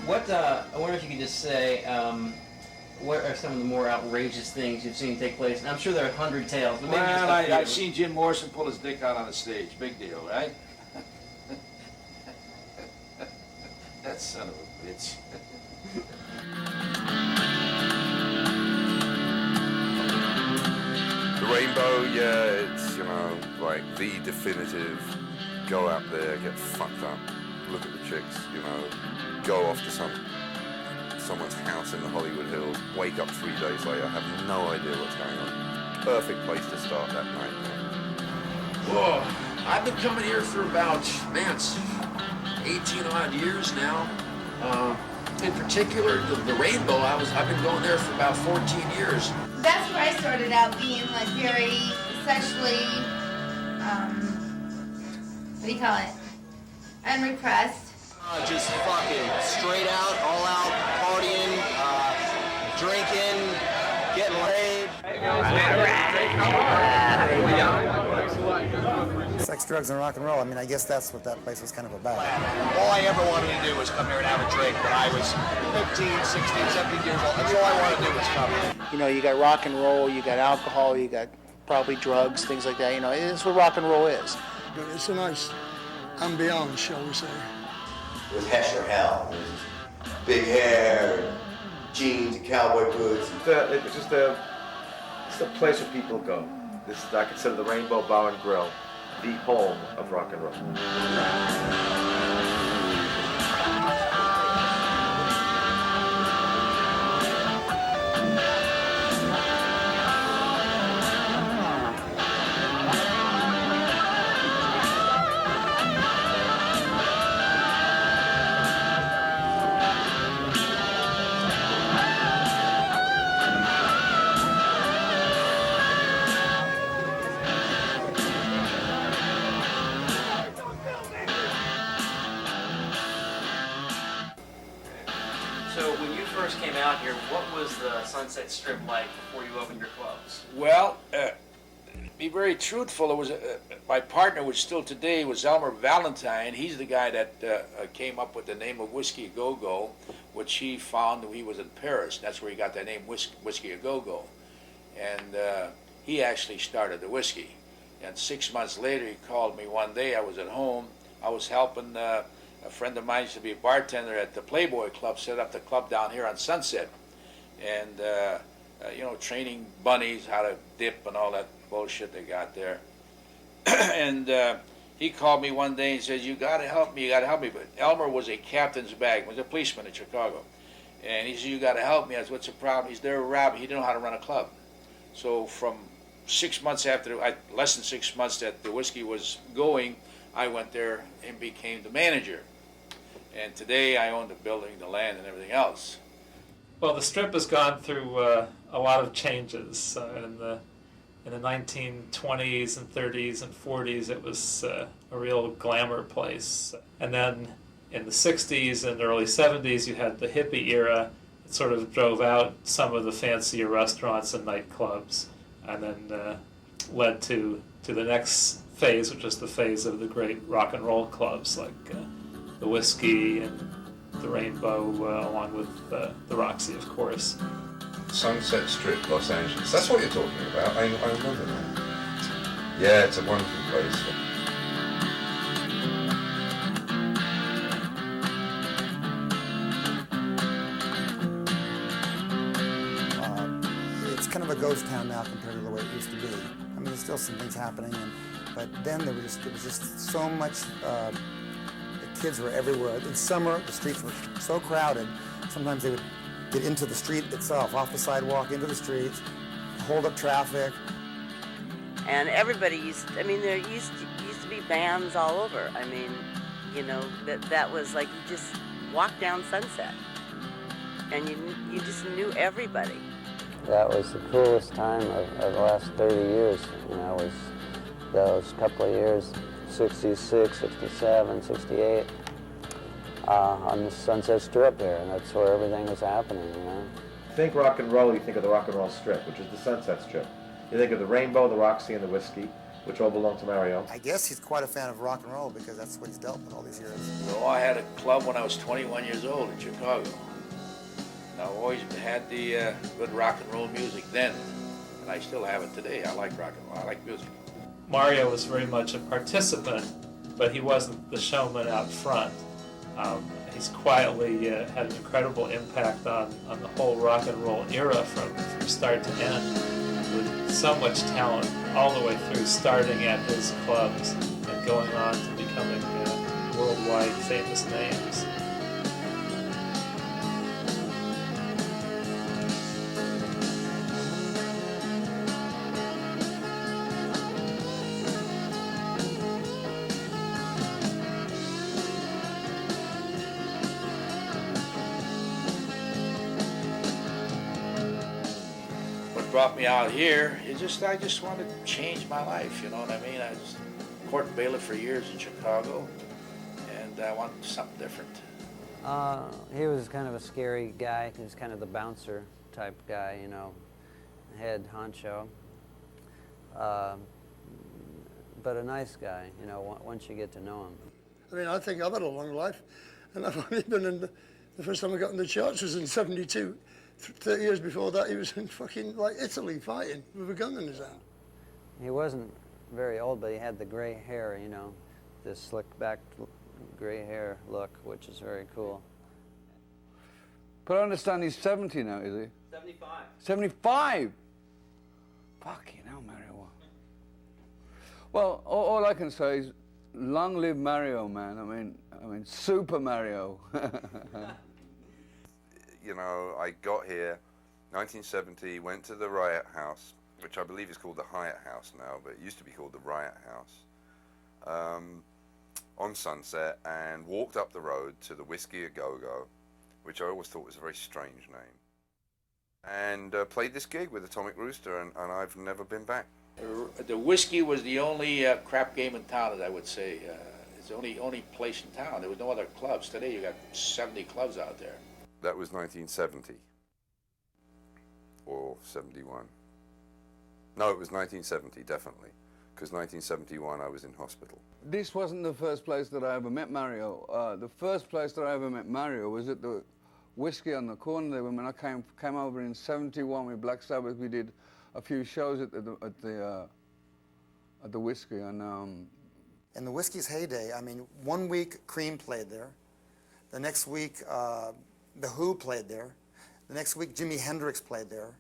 I wonder if you could just say, what are some of the more outrageous things you've seen take place? And I'm sure there are 100 tales, but maybe just Well, a few. I've seen Jim Morrison pull his dick out on the stage. Big deal, right? That son of a bitch. The Rainbow, yeah, it's, like the definitive, go out there, get fucked up, look at the chicks, go off to someone's house in the Hollywood Hills, wake up 3 days later, have no idea what's going on. Perfect place to start that night, man. Whoa, I've been coming here for about, 18 odd years now. In particular, the Rainbow, I've been going there for about 14 years. That's where I started out being like very sexually, what do you call it? Unrepressed. Just fucking straight out, all out, partying, drinking, getting laid. Sex, drugs, and rock and roll. I mean, I guess that's what that place was kind of about. All I ever wanted to do was come here and have a drink when I was 15, 16, 17 years old. That's all I wanted to do was come here. You know, you got rock and roll, you got alcohol, you got probably drugs, things like that. You know, it's what rock and roll is. It's a nice ambiance, shall we say. It was Hesher Hell. Big hair, jeans, and cowboy boots. It's just a place where people go. This is, I consider the Rainbow Bar and Grill the home of rock and roll. Came out here, what was the Sunset Strip like before you opened your clubs? Well, to be very truthful, it was my partner, which still today was Elmer Valentine. He's the guy that came up with the name of Whiskey A Go Go, which he found when he was in Paris. That's where he got that name, Whiskey A Go Go. And he actually started the whiskey. And 6 months later, he called me one day. I was at home. I was helping a friend of mine used to be a bartender at the Playboy Club, set up the club down here on Sunset, and training bunnies how to dip and all that bullshit they got there. And he called me one day and said, "You got to help me. You got to help me." But Elmer was a captain's bag, was a policeman in Chicago, and he said, "You got to help me." I said, "What's the problem?" He said, "They're a rabbi." He didn't know how to run a club. So from 6 months after, less than 6 months that the whiskey was going, I went there and became the manager. And today I own the building, the land, and everything else. Well, the Strip has gone through a lot of changes. In the 1920s and 30s and 40s, it was a real glamour place. And then in the 60s and early 70s, you had the hippie era. It sort of drove out some of the fancier restaurants and nightclubs, and then led to the next phase, which is the phase of the great rock and roll clubs like the Whiskey and the Rainbow, along with the Roxy, of course. Sunset Strip, Los Angeles. That's what you're talking about. I remember that. Yeah, it's a wonderful place. It's kind of a ghost town now compared to the way it used to be. I mean, there's still some things happening, but then there was just so much. The kids were everywhere. In summer, the streets were so crowded. Sometimes they would get into the street itself, off the sidewalk, into the streets, hold up traffic. And everybody there used to be bands all over. I mean, that was like you just walked down Sunset, and you just knew everybody. That was the coolest time of the last 30 years. Was those couple of years, 66, 67, 68, on the Sunset Strip here, and that's where everything was happening, Think rock and roll, you think of the rock and roll strip, which is the Sunset Strip. You think of the Rainbow, the Roxy, and the Whiskey. which all belonged to Mario. I guess he's quite a fan of rock and roll because that's what he's dealt with all these years. Well, I had a club when I was 21 years old in Chicago. I always had the good rock and roll music then, and I still have it today. I like rock and roll. I like music. Mario was very much a participant, but he wasn't the showman out front. He's quietly had an incredible impact on the whole rock and roll era from start to end, with so much talent all the way through, starting at his clubs and going on to becoming worldwide famous names. Brought me out here. I just wanted to change my life. You know what I mean? I was court bailiff for years in Chicago, and I wanted something different. He was kind of a scary guy. He was kind of the bouncer type guy, you know, head honcho. But a nice guy, you know, once you get to know him. I mean, I think I've had a long life, and I've only been in the first time I got in the charts was in '72. 30 years before that, he was in fucking, like, Italy fighting with a gun in his hand. He wasn't very old, but he had the gray hair, you know, this slick back gray hair look, which is very cool. But I understand he's 70 now, is he? 75. 75? Fucking hell, Mario. Well, all I can say is, long live Mario, man. I mean, Super Mario. You know, I got here, 1970, went to the Riot House, which I believe is called the Hyatt House now, but it used to be called the Riot House, on Sunset, and walked up the road to the Whiskey A Go-Go, which I always thought was a very strange name, and played this gig with Atomic Rooster, and I've never been back. The Whiskey was the only crap game in town, as I would say. It's the only place in town. There was no other clubs. Today you got 70 clubs out there. That was 1970 or 71. No, it was 1970, definitely, because 1971 I was in hospital. This wasn't the first place that I ever met Mario. The first place that I ever met Mario was at the Whiskey on the corner there. When I came over in '71 with Black Sabbath, we did a few shows at the Whiskey. And in the Whiskey's heyday, I mean, one week Cream played there. The next week, The Who played there. The next week, Jimi Hendrix played there.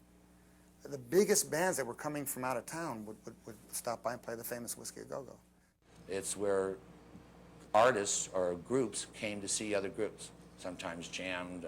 The biggest bands that were coming from out of town would stop by and play the famous Whiskey A Go-Go. It's where artists or groups came to see other groups, sometimes jammed.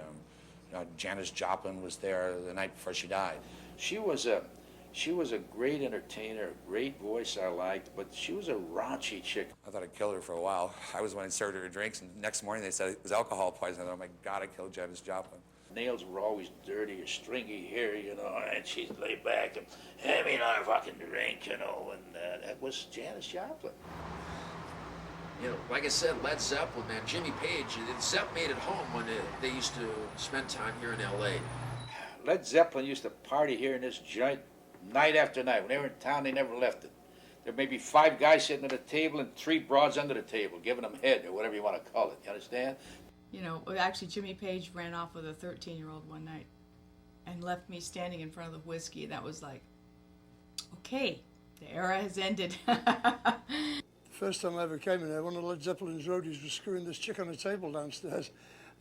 Janis Joplin was there the night before she died. She was a great entertainer, great voice I liked, but she was a raunchy chick. I thought I'd killed her for a while. I was the one who served her drinks, and next morning they said it was alcohol poisoning. I thought, oh my God, I killed Janis Joplin. Nails were always dirty, or stringy hair, you know, and she'd lay back and have me another fucking drink, you know, and that was Janis Joplin. You know, like I said, Led Zeppelin, man, Jimmy Page, Zepp made it home when they used to spend time here in L.A. Led Zeppelin used to party here in this joint night after night. When they were in town, they never left it. There may be 5 guys sitting at a table and 3 broads under the table, giving them head, or whatever you want to call it. You understand? You know, actually, Jimmy Page ran off with a 13-year-old one night and left me standing in front of the Whiskey. That was like, okay, the era has ended. The first time I ever came in there, one of Led Zeppelin's roadies was screwing this chick on a table downstairs.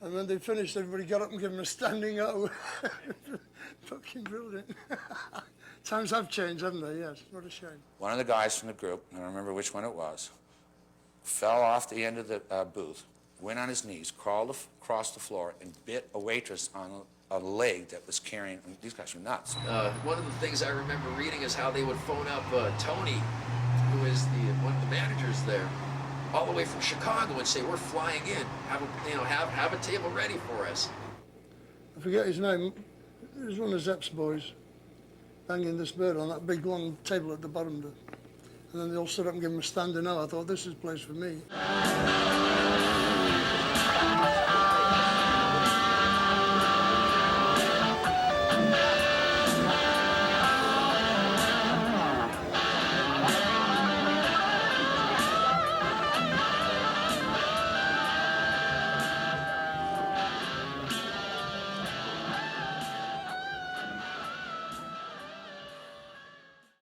And when they finished, everybody got up and gave him a standing O. Fucking brilliant. Times have changed, haven't they? Yes, what a shame. One of the guys from the group, I don't remember which one it was, fell off the end of the booth, went on his knees, crawled across the floor, and bit a waitress on a leg that was carrying. These guys were nuts. One of the things I remember reading is how they would phone up Tony, who is one of the managers there, all the way from Chicago, and say, "We're flying in. Have a table ready for us." I forget his name. It was one of Zepp's boys banging this bird on that big long table at the bottom. And then they all stood up and gave him a standing O. I thought, this is a place for me.